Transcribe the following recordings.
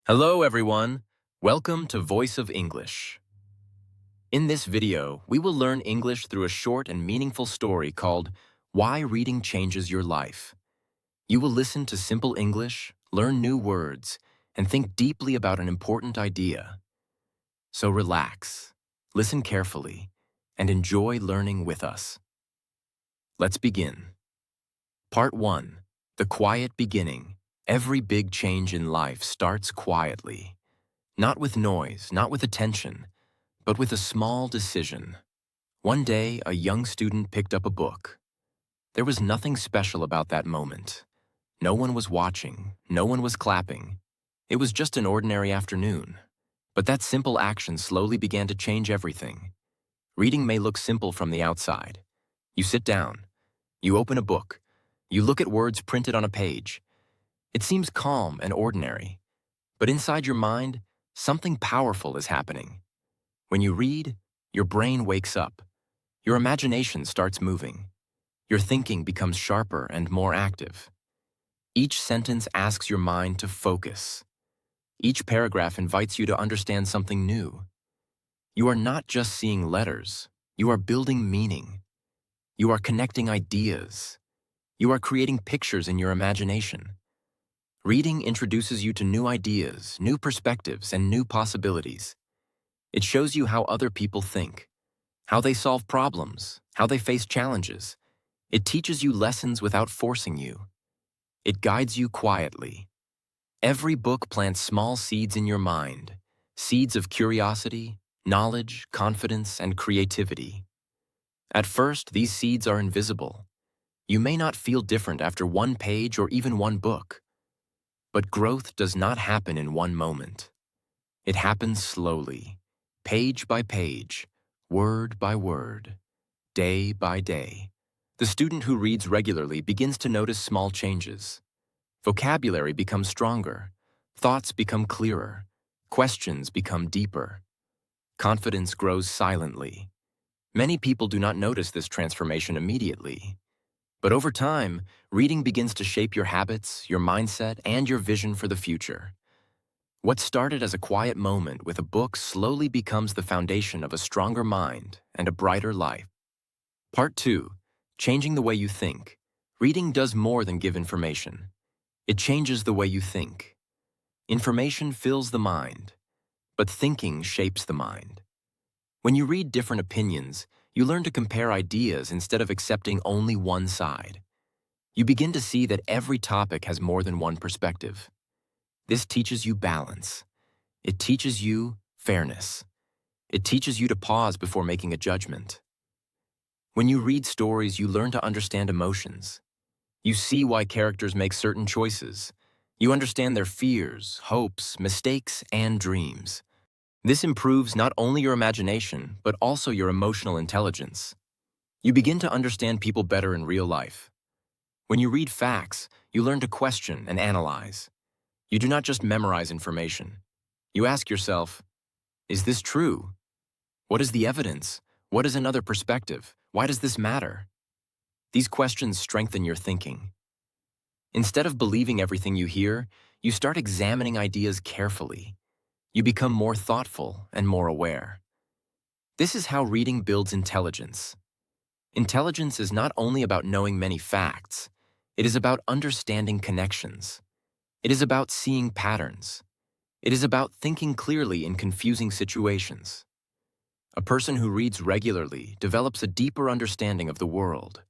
Hello, everyone. Welcome to Voice of English. In this video, we will learn English through a short and meaningful story called Why Reading Changes Your Life. You will listen to simple English, learn new words, and think deeply about an important idea. So relax, listen carefully, and enjoy learning with us. Let's begin. Part 1. The Quiet Beginning. Every big change in life starts quietly. Not with noise, not with attention, but with a small decision. One day, a young student picked up a book. There was nothing special about that moment. No one was watching, no one was clapping. It was just an ordinary afternoon. But that simple action slowly began to change everything. Reading may look simple from the outside. You sit down, you open a book, you look at words printed on a page. It seems calm and ordinary. But inside your mind, something powerful is happening. When you read, your brain wakes up. Your imagination starts moving. Your thinking becomes sharper and more active. Each sentence asks your mind to focus. Each paragraph invites you to understand something new. You are not just seeing letters. You are building meaning. You are connecting ideas. You are creating pictures in your imagination. Reading introduces you to new ideas, new perspectives, and new possibilities. It shows you how other people think, how they solve problems, how they face challenges. It teaches you lessons without forcing you. It guides you quietly. Every book plants small seeds in your mind, seeds of curiosity, knowledge, confidence, and creativity. At first, these seeds are invisible. You may not feel different after one page or even one book. But growth does not happen in one moment. It happens slowly, page by page, word by word, day by day. The student who reads regularly begins to notice small changes. Vocabulary becomes stronger, thoughts become clearer, questions become deeper. Confidence grows silently. Many people do not notice this transformation immediately. But over time, reading begins to shape your habits, your mindset, and your vision for the future. What started as a quiet moment with a book slowly becomes the foundation of a stronger mind and a brighter life. Part 2. Changing the way you think. Reading does more than give information. It changes the way you think. Information fills the mind, but thinking shapes the mind. When you read different opinions, you learn to compare ideas instead of accepting only one side. You begin to see that every topic has more than one perspective. This teaches you balance. It teaches you fairness. It teaches you to pause before making a judgment. When you read stories, you learn to understand emotions. You see why characters make certain choices. You understand their fears, hopes, mistakes, and dreams. This improves not only your imagination, but also your emotional intelligence. You begin to understand people better in real life. When you read facts, you learn to question and analyze. You do not just memorize information. You ask yourself, is this true? What is the evidence? What is another perspective? Why does this matter? These questions strengthen your thinking. Instead of believing everything you hear, you start examining ideas carefully. You become more thoughtful and more aware. This is how reading builds intelligence. Intelligence is not only about knowing many facts, it is about understanding connections. It is about seeing patterns. It is about thinking clearly in confusing situations. A person who reads regularly develops a deeper understanding of the world.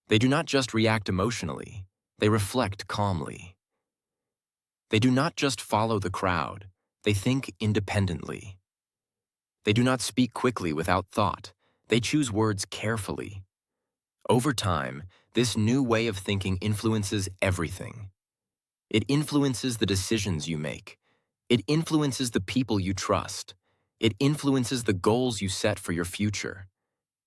They do not just react emotionally, they reflect calmly. They do not just follow the crowd, they think independently. They do not speak quickly without thought, they choose words carefully. Over time, this new way of thinking influences everything. It influences the decisions you make. It influences the people you trust. It influences the goals you set for your future.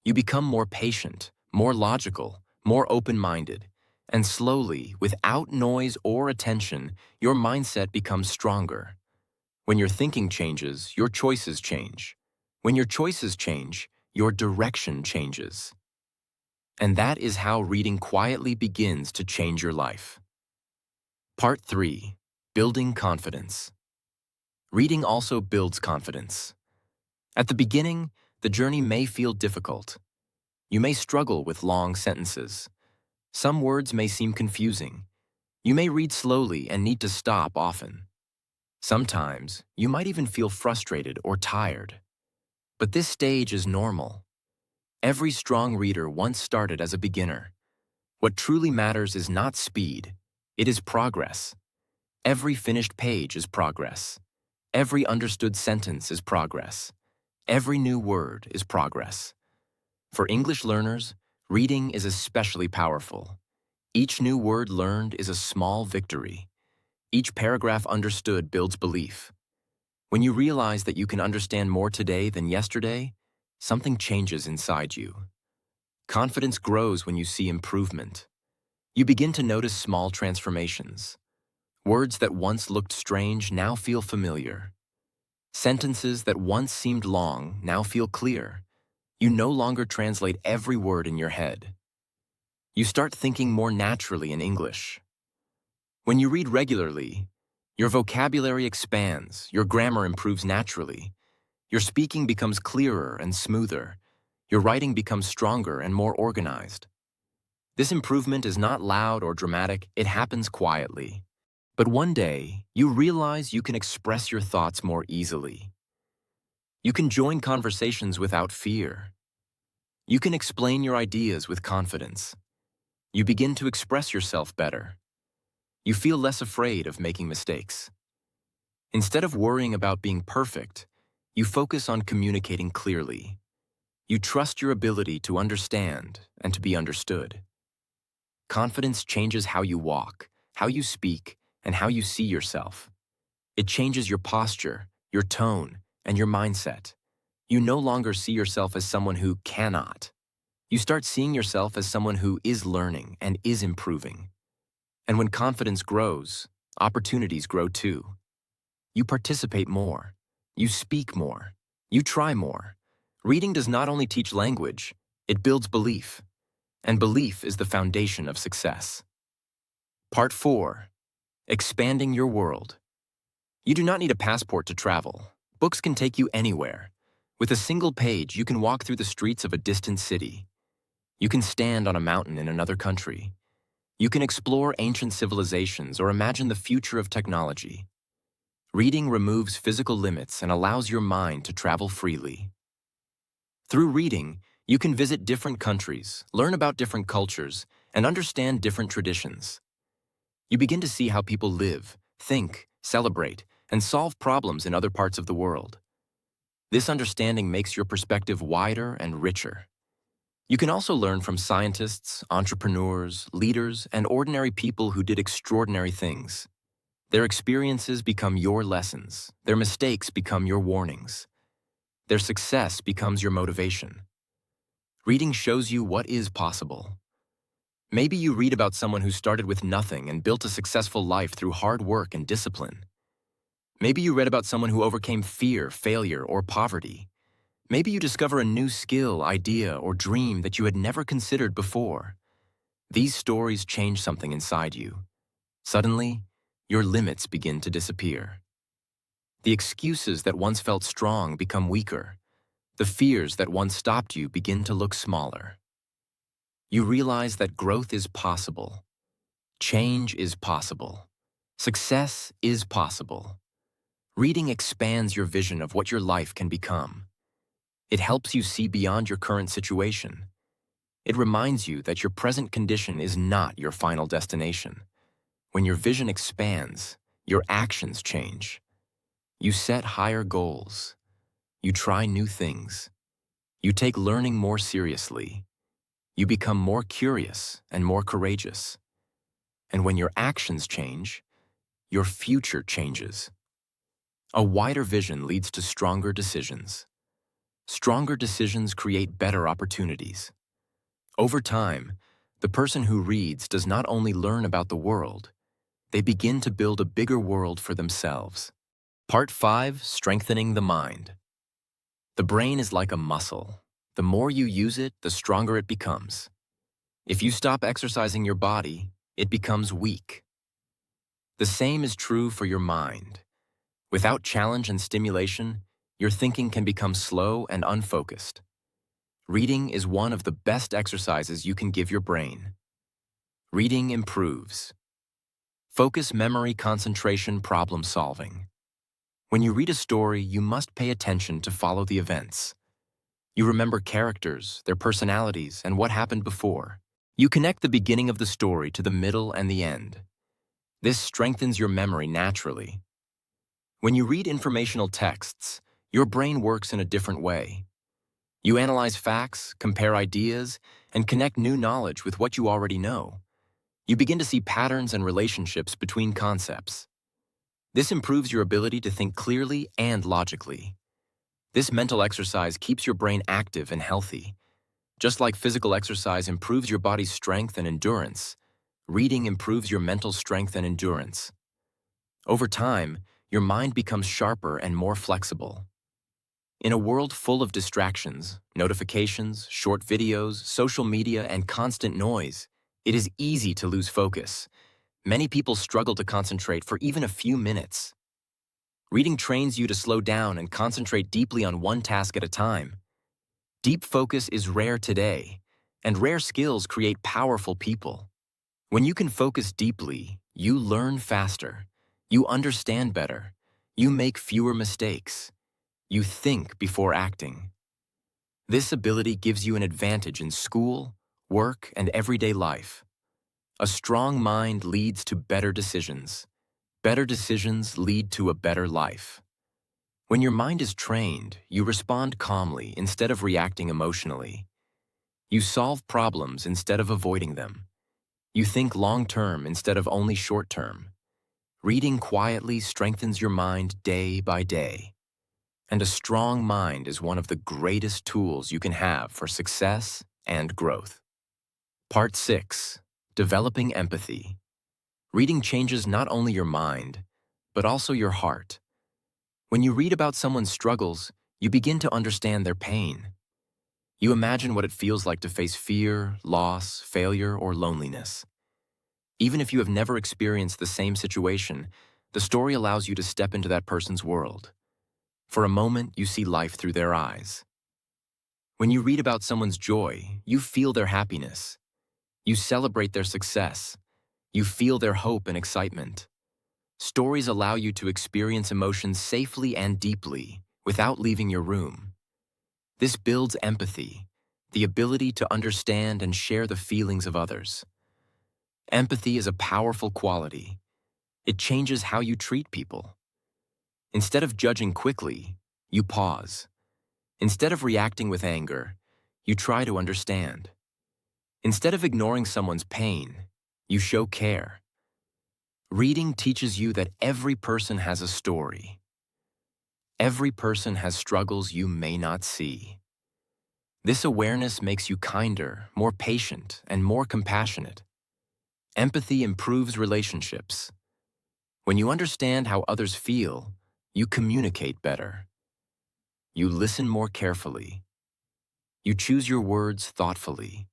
You become more patient, more logical, more open-minded, and slowly, without noise or attention, your mindset becomes stronger. When your thinking changes, your choices change. When your choices change, your direction changes. And that is how reading quietly begins to change your life. Part 3. Building Confidence. Reading also builds confidence. At the beginning, the journey may feel difficult. You may struggle with long sentences. Some words may seem confusing. You may read slowly and need to stop often. Sometimes, you might even feel frustrated or tired. But this stage is normal. Every strong reader once started as a beginner. What truly matters is not speed, it is progress. Every finished page is progress. Every understood sentence is progress. Every new word is progress. For English learners, reading is especially powerful. Each new word learned is a small victory. Each paragraph understood builds belief. When you realize that you can understand more today than yesterday, something changes inside you. Confidence grows when you see improvement. You begin to notice small transformations. Words that once looked strange now feel familiar. Sentences that once seemed long now feel clear. You no longer translate every word in your head. You start thinking more naturally in English. When you read regularly, your vocabulary expands, your grammar improves naturally, your speaking becomes clearer and smoother, your writing becomes stronger and more organized. This improvement is not loud or dramatic, it happens quietly. But one day, you realize you can express your thoughts more easily. You can join conversations without fear. You can explain your ideas with confidence. You begin to express yourself better. You feel less afraid of making mistakes. Instead of worrying about being perfect, you focus on communicating clearly. You trust your ability to understand and to be understood. Confidence changes how you walk, how you speak, and how you see yourself. It changes your posture, your tone, and your mindset. You no longer see yourself as someone who cannot. You start seeing yourself as someone who is learning and is improving. And when confidence grows, opportunities grow too. You participate more. You speak more. You try more. Reading does not only teach language, it builds belief. And belief is the foundation of success. Part 4. Expanding your world. You do not need a passport to travel. Books can take you anywhere. With a single page, you can walk through the streets of a distant city. You can stand on a mountain in another country. You can explore ancient civilizations or imagine the future of technology. Reading removes physical limits and allows your mind to travel freely. Through reading, you can visit different countries, learn about different cultures, and understand different traditions. You begin to see how people live, think, celebrate, and solve problems in other parts of the world. This understanding makes your perspective wider and richer. You can also learn from scientists, entrepreneurs, leaders, and ordinary people who did extraordinary things. Their experiences become your lessons. Their mistakes become your warnings. Their success becomes your motivation. Reading shows you what is possible. Maybe you read about someone who started with nothing and built a successful life through hard work and discipline. Maybe you read about someone who overcame fear, failure, or poverty. Maybe you discover a new skill, idea, or dream that you had never considered before. These stories change something inside you. Suddenly, your limits begin to disappear. The excuses that once felt strong become weaker. The fears that once stopped you begin to look smaller. You realize that growth is possible. Change is possible. Success is possible. Reading expands your vision of what your life can become. It helps you see beyond your current situation. It reminds you that your present condition is not your final destination. When your vision expands, your actions change. You set higher goals. You try new things. You take learning more seriously. You become more curious and more courageous. And when your actions change, your future changes. A wider vision leads to stronger decisions. Stronger decisions create better opportunities. Over time, the person who reads does not only learn about the world, they begin to build a bigger world for themselves. Part 5. Strengthening the mind. The brain is like a muscle. The more you use it, the stronger it becomes. If you stop exercising your body, it becomes weak. The same is true for your mind. Without challenge and stimulation, your thinking can become slow and unfocused. Reading is one of the best exercises you can give your brain. Reading improves focus, memory, concentration, problem solving. When you read a story, you must pay attention to follow the events. You remember characters, their personalities, and what happened before. You connect the beginning of the story to the middle and the end. This strengthens your memory naturally. When you read informational texts, your brain works in a different way. You analyze facts, compare ideas, and connect new knowledge with what you already know. You begin to see patterns and relationships between concepts. This improves your ability to think clearly and logically. This mental exercise keeps your brain active and healthy. Just like physical exercise improves your body's strength and endurance, reading improves your mental strength and endurance. Over time, your mind becomes sharper and more flexible. In a world full of distractions, notifications, short videos, social media, and constant noise, it is easy to lose focus. Many people struggle to concentrate for even a few minutes. Reading trains you to slow down and concentrate deeply on one task at a time. Deep focus is rare today, and rare skills create powerful people. When you can focus deeply, you learn faster, you understand better, you make fewer mistakes. You think before acting. This ability gives you an advantage in school, work, and everyday life. A strong mind leads to better decisions. Better decisions lead to a better life. When your mind is trained, you respond calmly instead of reacting emotionally. You solve problems instead of avoiding them. You think long-term instead of only short-term. Reading quietly strengthens your mind day by day. And a strong mind is one of the greatest tools you can have for success and growth. Part 6. Developing empathy. Reading changes not only your mind, but also your heart. When you read about someone's struggles, you begin to understand their pain. You imagine what it feels like to face fear, loss, failure, or loneliness. Even if you have never experienced the same situation, the story allows you to step into that person's world. For a moment, you see life through their eyes. When you read about someone's joy, you feel their happiness. You celebrate their success. You feel their hope and excitement. Stories allow you to experience emotions safely and deeply without leaving your room. This builds empathy, the ability to understand and share the feelings of others. Empathy is a powerful quality. It changes how you treat people. Instead of judging quickly, you pause. Instead of reacting with anger, you try to understand. Instead of ignoring someone's pain, you show care. Reading teaches you that every person has a story. Every person has struggles you may not see. This awareness makes you kinder, more patient, and more compassionate. Empathy improves relationships. When you understand how others feel, you communicate better. You listen more carefully. You choose your words thoughtfully.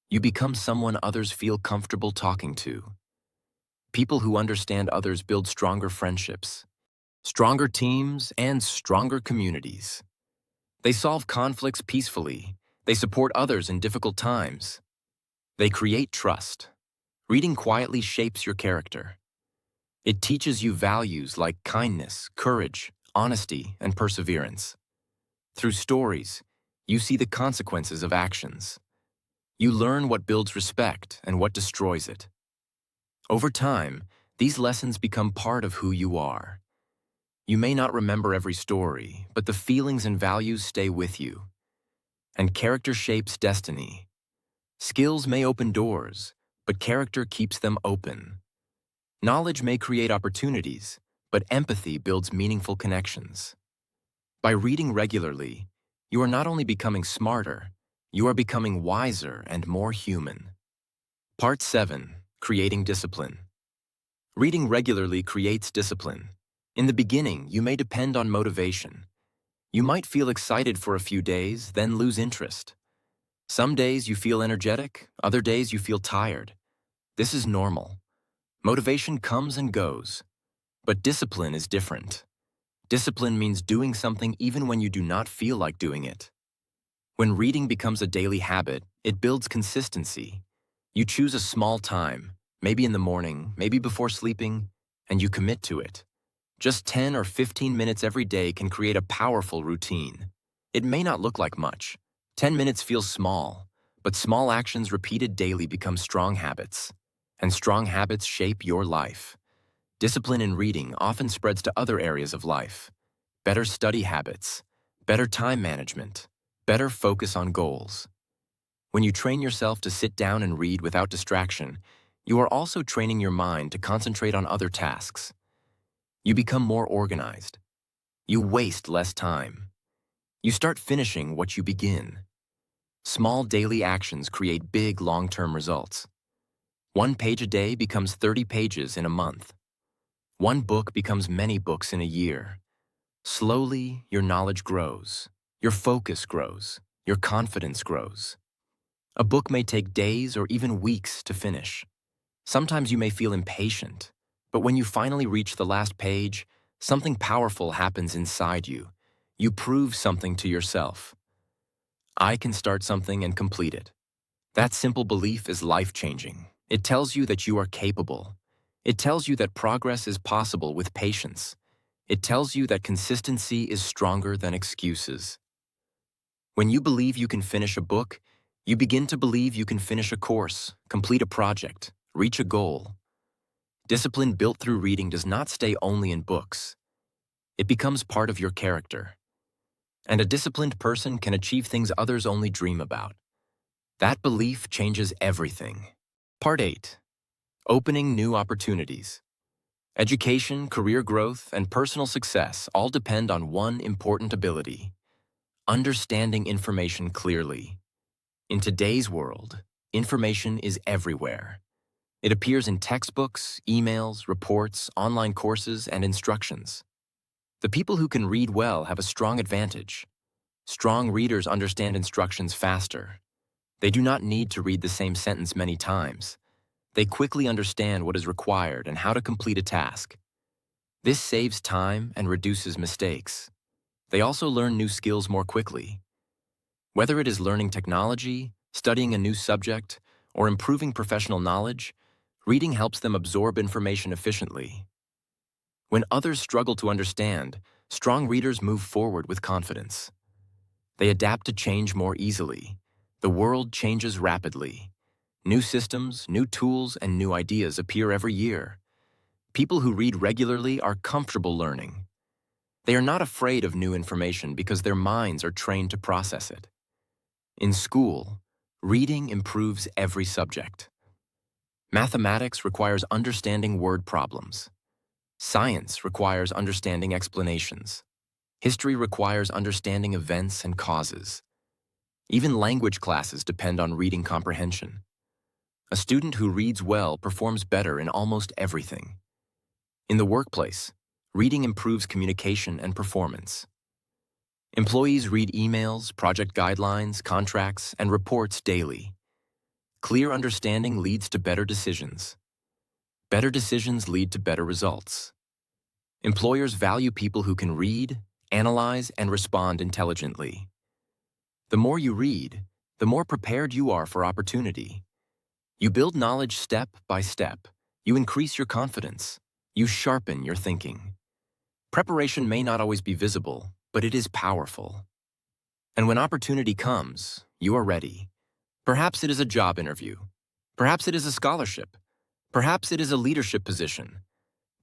You become someone others feel comfortable talking to. People who understand others build stronger friendships, stronger teams, and stronger communities. They solve conflicts peacefully. They support others in difficult times. They create trust. Reading quietly shapes your character. It teaches you values like kindness, courage, honesty, and perseverance. Through stories, you see the consequences of actions. You learn what builds respect and what destroys it. Over time, these lessons become part of who you are. You may not remember every story, but the feelings and values stay with you. And character shapes destiny. Skills may open doors, but character keeps them open. Knowledge may create opportunities, but empathy builds meaningful connections. By reading regularly, you are not only becoming smarter, you are becoming wiser and more human. Part 7. Creating discipline. Reading regularly creates discipline. In the beginning, you may depend on motivation. You might feel excited for a few days, then lose interest. Some days you feel energetic, other days you feel tired. This is normal. Motivation comes and goes. But discipline is different. Discipline means doing something even when you do not feel like doing it. When reading becomes a daily habit, it builds consistency. You choose a small time, maybe in the morning, maybe before sleeping, and you commit to it. Just 10 or 15 minutes every day can create a powerful routine. It may not look like much. 10 minutes feels small, but small actions repeated daily become strong habits. And strong habits shape your life. Discipline in reading often spreads to other areas of life. Better study habits, better time management, better focus on goals. When you train yourself to sit down and read without distraction, you are also training your mind to concentrate on other tasks. You become more organized. You waste less time. You start finishing what you begin. Small daily actions create big long-term results. 1 page a day becomes 30 pages in a month. 1 book becomes many books in a year. Slowly, your knowledge grows. Your focus grows. Your confidence grows. A book may take days or even weeks to finish. Sometimes you may feel impatient, but when you finally reach the last page, something powerful happens inside you. You prove something to yourself. I can start something and complete it. That simple belief is life-changing. It tells you that you are capable. It tells you that progress is possible with patience. It tells you that consistency is stronger than excuses. When you believe you can finish a book, you begin to believe you can finish a course, complete a project, reach a goal. Discipline built through reading does not stay only in books. It becomes part of your character. And a disciplined person can achieve things others only dream about. That belief changes everything. Part 8. Opening new opportunities. Education, career growth, and personal success all depend on one important ability: understanding information clearly. In today's world, information is everywhere. It appears in textbooks, emails, reports, online courses, and instructions. The people who can read well have a strong advantage. Strong readers understand instructions faster. They do not need to read the same sentence many times. They quickly understand what is required and how to complete a task. This saves time and reduces mistakes. They also learn new skills more quickly. Whether it is learning technology, studying a new subject, or improving professional knowledge, reading helps them absorb information efficiently. When others struggle to understand, strong readers move forward with confidence. They adapt to change more easily. The world changes rapidly. New systems, new tools, and new ideas appear every year. People who read regularly are comfortable learning. They are not afraid of new information because their minds are trained to process it. In school, reading improves every subject. Mathematics requires understanding word problems. Science requires understanding explanations. History requires understanding events and causes. Even language classes depend on reading comprehension. A student who reads well performs better in almost everything. In the workplace, reading improves communication and performance. Employees read emails, project guidelines, contracts, and reports daily. Clear understanding leads to better decisions. Better decisions lead to better results. Employers value people who can read, analyze, and respond intelligently. The more you read, the more prepared you are for opportunity. You build knowledge step by step. You increase your confidence. You sharpen your thinking. Preparation may not always be visible, but it is powerful. And when opportunity comes, you are ready. Perhaps it is a job interview. Perhaps it is a scholarship. Perhaps it is a leadership position.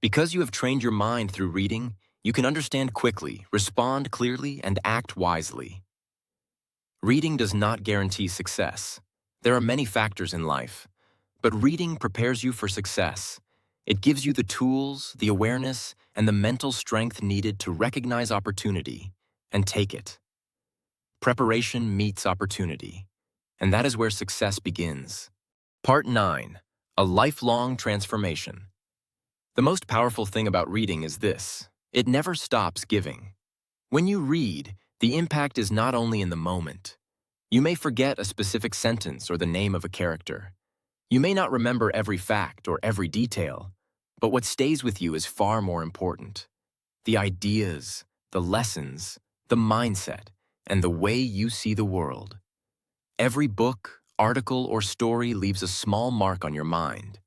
Because you have trained your mind through reading, you can understand quickly, respond clearly, and act wisely. Reading does not guarantee success. There are many factors in life, but reading prepares you for success. It gives you the tools, the awareness, and the mental strength needed to recognize opportunity and take it. Preparation meets opportunity, and that is where success begins. Part 9. A lifelong transformation. The most powerful thing about reading is this: it never stops giving. When you read, the impact is not only in the moment. You may forget a specific sentence or the name of a character. You may not remember every fact or every detail, But what stays with you is far more important. The ideas, the lessons, the mindset, and the way you see the world. Every book, article, or story leaves a small mark on your mind.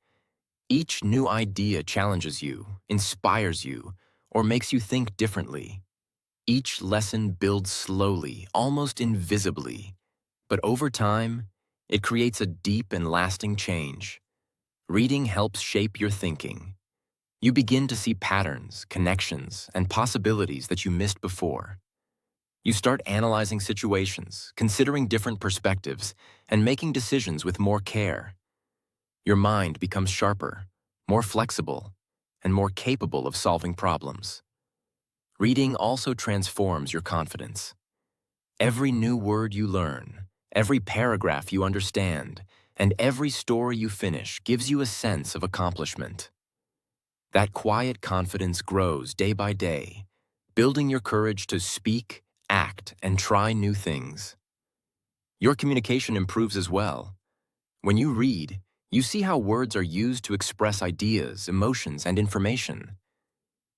Each new idea challenges you, inspires you, or makes you think differently. Each lesson builds slowly, almost invisibly, but over time, it creates a deep and lasting change. Reading helps shape your thinking. You begin to see patterns, connections, and possibilities that you missed before. You start analyzing situations, considering different perspectives, and making decisions with more care. Your mind becomes sharper, more flexible, and more capable of solving problems. Reading also transforms your confidence. Every new word you learn, every paragraph you understand, and every story you finish gives you a sense of accomplishment. That quiet confidence grows day by day, building your courage to speak, act, and try new things. Your communication improves as well. When you read, you see how words are used to express ideas, emotions, and information.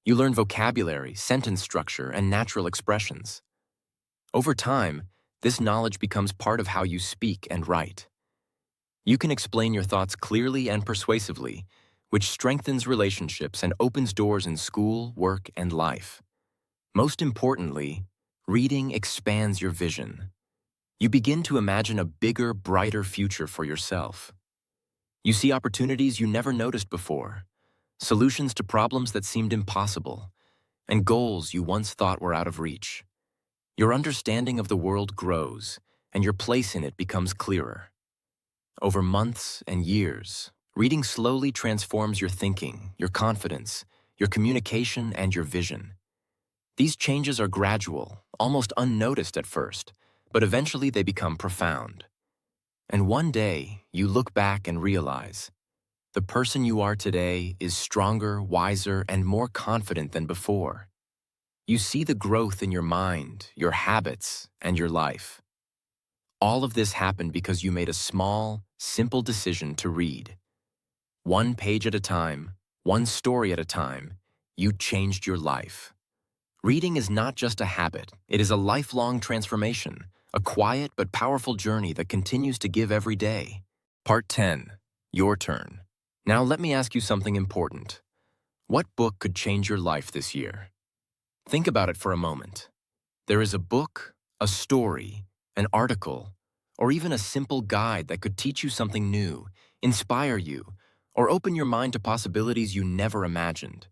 You learn vocabulary, sentence structure, and natural expressions. Over time, this knowledge becomes part of how you speak and write. You can explain your thoughts clearly and persuasively, which strengthens relationships and opens doors in school, work, and life. Most importantly, reading expands your vision. You begin to imagine a bigger, brighter future for yourself. You see opportunities you never noticed before, solutions to problems that seemed impossible, and goals you once thought were out of reach. Your understanding of the world grows, and your place in it becomes clearer. Over months and years, reading slowly transforms your thinking, your confidence, your communication, and your vision. These changes are gradual, almost unnoticed at first, but eventually they become profound. And one day, you look back and realize, the person you are today is stronger, wiser, and more confident than before. You see the growth in your mind, your habits, and your life. All of this happened because you made a small, simple decision to read. One page at a time, one story at a time, you changed your life. Reading is not just a habit, it is a lifelong transformation, a quiet but powerful journey that continues to give every day. Part 10. Your turn. Now let me ask you something important. What book could change your life this year? Think about it for a moment. There is a book, a story, an article, or even a simple guide that could teach you something new, inspire you, or open your mind to possibilities you never imagined.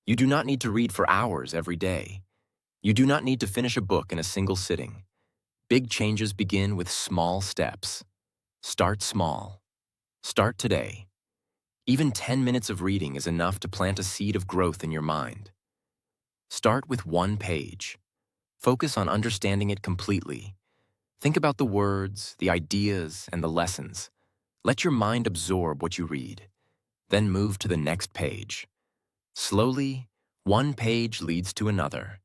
You do not need to read for hours every day. You do not need to finish a book in a single sitting. Big changes begin with small steps. Start small. Start today. Even 10 minutes of reading is enough to plant a seed of growth in your mind. Start with one page. Focus on understanding it completely. Think about the words, the ideas, and the lessons. Let your mind absorb what you read. Then move to the next page. Slowly, one page leads to another.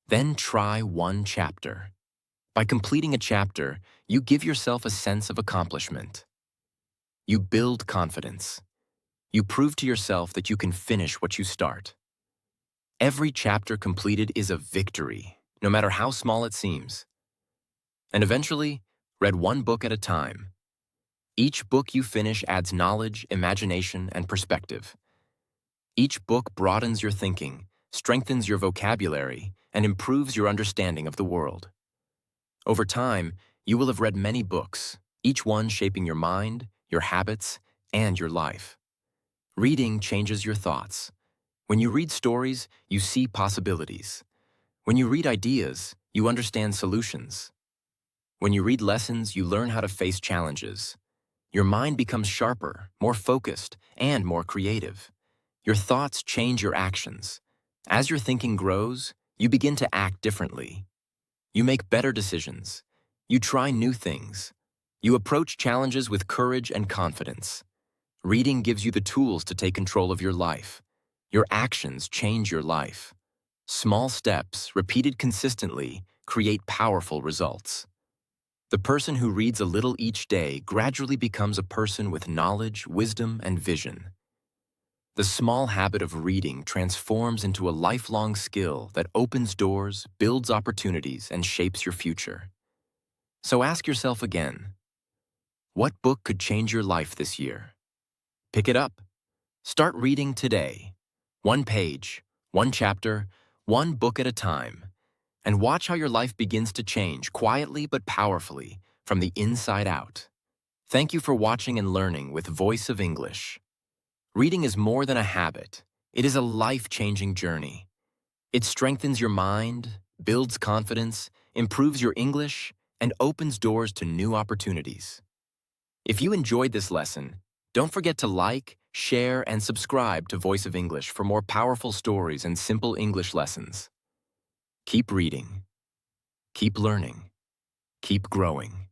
Then try one chapter. By completing a chapter, you give yourself a sense of accomplishment. You build confidence. You prove to yourself that you can finish what you start. Every chapter completed is a victory, no matter how small it seems. And eventually, read one book at a time. Each book you finish adds knowledge, imagination, and perspective. Each book broadens your thinking, strengthens your vocabulary, and improves your understanding of the world. Over time, you will have read many books, each one shaping your mind, your habits, and your life. Reading changes your thoughts. When you read stories, you see possibilities. When you read ideas, you understand solutions. When you read lessons, you learn how to face challenges. Your mind becomes sharper, more focused, and more creative. Your thoughts change your actions. As your thinking grows, you begin to act differently. You make better decisions. You try new things. You approach challenges with courage and confidence. Reading gives you the tools to take control of your life. Your actions change your life. Small steps, repeated consistently, create powerful results. The person who reads a little each day gradually becomes a person with knowledge, wisdom, and vision. The small habit of reading transforms into a lifelong skill that opens doors, builds opportunities, and shapes your future. So ask yourself again, what book could change your life this year? Pick it up. Start reading today. One page, one chapter, one book at a time. And watch how your life begins to change quietly but powerfully from the inside out. Thank you for watching and learning with Voice of English. Reading is more than a habit. It is a life-changing journey. It strengthens your mind, builds confidence, improves your English, and opens doors to new opportunities. If you enjoyed this lesson, don't forget to like, share, and subscribe to Voice of English for more powerful stories and simple English lessons. Keep reading, keep learning, keep growing.